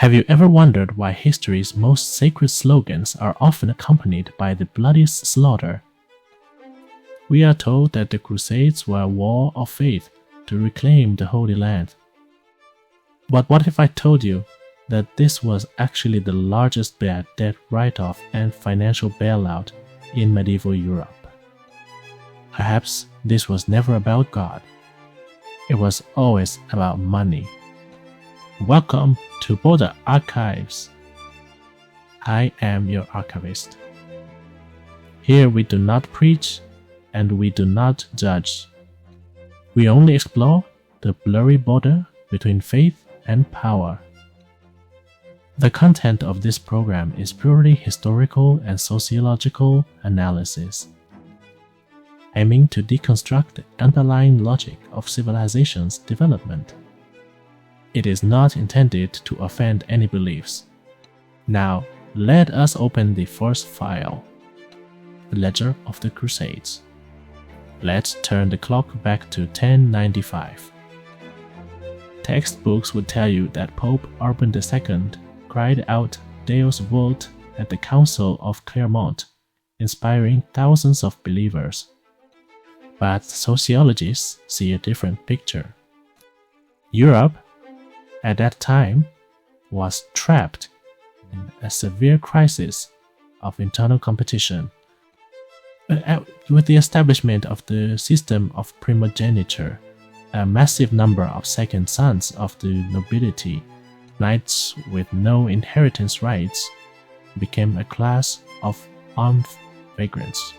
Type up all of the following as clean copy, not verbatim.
Have you ever wondered why history's most sacred slogans are often accompanied by the bloodiest slaughter? We are told that the Crusades were a war of faith to reclaim the Holy Land. But what if I told you that this was actually the largest bad debt write-off and financial bailout in medieval Europe? Perhaps this was never about God. It was always about money. Welcome to Border Archives. I am your archivist. Here we do not preach and we do not judge. We only explore the blurry border between faith and power. The content of this program is purely historical and sociological analysis, aiming to deconstruct the underlying logic of civilization's development. It is not intended to offend any beliefs. Now, let us open the first file, the Ledger of the Crusades. Let's turn the clock back to 1095. Textbooks would tell you that Pope Urban II cried out Deus Vult at the Council of Clermont, inspiring thousands of believers. But sociologists see a different picture. Europe, at that time, was trapped in a severe crisis of internal competition. With the establishment of the system of primogeniture, a massive number of second sons of the nobility, knights with no inheritance rights, became a class of armed vagrants.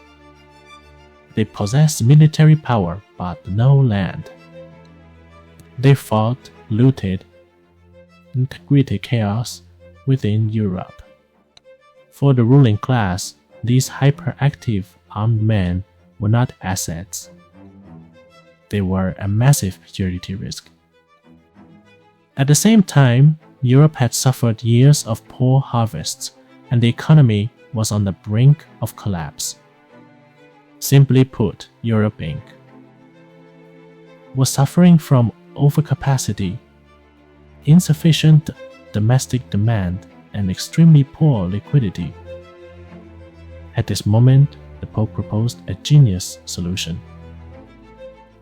They possessed military power but no land. They fought, looted, and created chaos within Europe. For the ruling class, these hyperactive armed men were not assets. They were a massive security risk. At the same time, Europe had suffered years of poor harvests, and the economy was on the brink of collapse. Simply put, Europe Inc. was suffering from overcapacity, insufficient domestic demand, and extremely poor liquidity. At this moment, the Pope proposed a genius solution.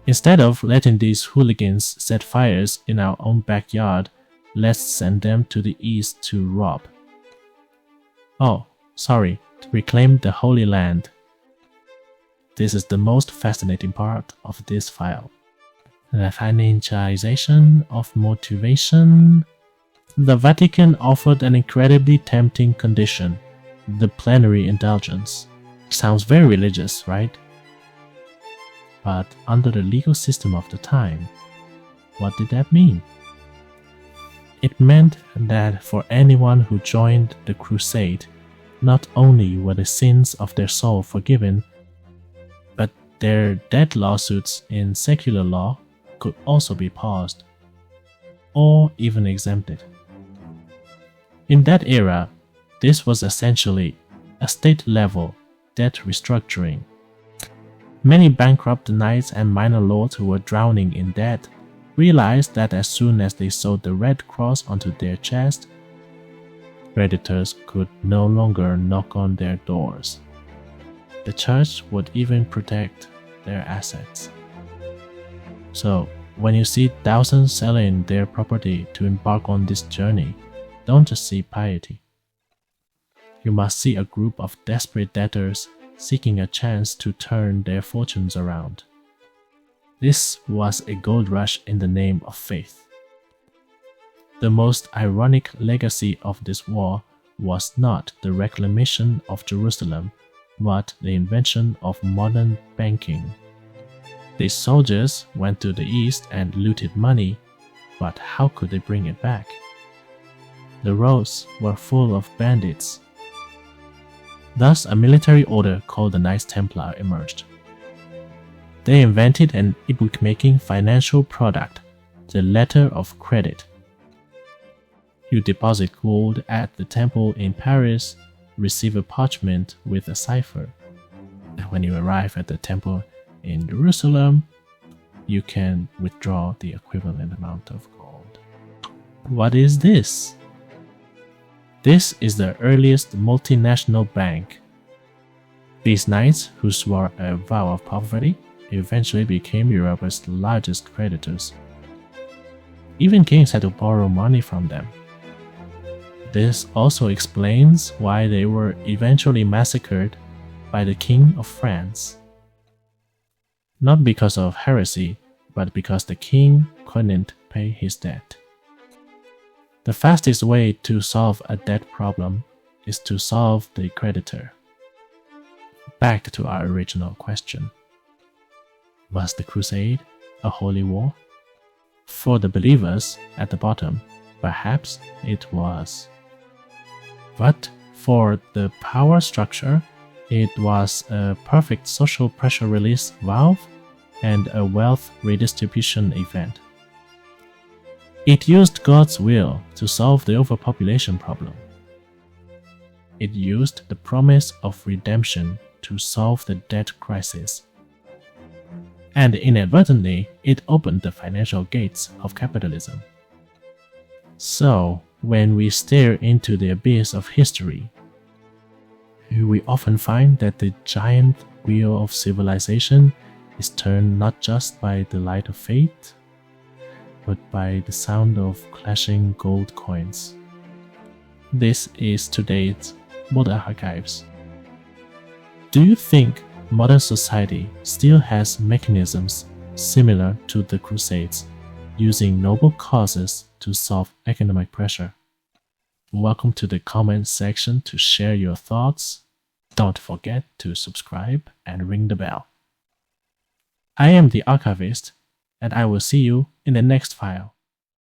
Instead of letting these hooligans set fires in our own backyard, let's send them to the east to rob. To reclaim the Holy Land. This is the most fascinating part of this file. The financialization of motivation. The Vatican offered an incredibly tempting condition, the plenary indulgence. Sounds very religious, right? But under the legal system of the time, what did that mean? It meant that for anyone who joined the crusade, not only were the sins of their soul forgiven, but their debt lawsuits in secular law could also be paused, or even exempted. In that era, this was essentially a state-level debt restructuring. Many bankrupt knights and minor lords who were drowning in debt realized that as soon as they sewed the Red Cross onto their chest, creditors could no longer knock on their doors. The church would even protect their assets. So, when you see thousands selling their property to embark on this journey, don't just see piety. You must see a group of desperate debtors seeking a chance to turn their fortunes around. This was a gold rush in the name of faith. The most ironic legacy of this war was not the reclamation of Jerusalem, but the invention of modern banking. The soldiers went to the east and looted money, but how could they bring it back? The roads were full of bandits. Thus, a military order called the Knights Templar emerged. They invented an epoch-making financial product, the letter of credit. You deposit gold at the temple in Paris, receive a parchment with a cipher. And when you arrive at the temple in Jerusalem, you can withdraw the equivalent amount of gold. What is this? This is the earliest multinational bank. These knights, who swore a vow of poverty, eventually became Europe's largest creditors. Even kings had to borrow money from them. This also explains why they were eventually massacred by the King of France. Not because of heresy, but because the king couldn't pay his debt. The fastest way to solve a debt problem is to solve the creditor. Back to our original question. Was the Crusade a holy war? For the believers at the bottom, perhaps it was. But for the power structure, it was a perfect social pressure release valve and a wealth redistribution event. It used God's will to solve the overpopulation problem. It used the promise of redemption to solve the debt crisis. And inadvertently, it opened the financial gates of capitalism. So, when we stare into the abyss of history, we often find that the giant wheel of civilization is turned not just by the light of faith, but by the sound of clashing gold coins. This is today's Modern Archives. Do you think modern society still has mechanisms similar to the Crusades, using noble causes to solve economic pressure? Welcome to the comment section to share your thoughts. Don't forget to subscribe and ring the bell. I am the Archivist, and I will see you in the next file.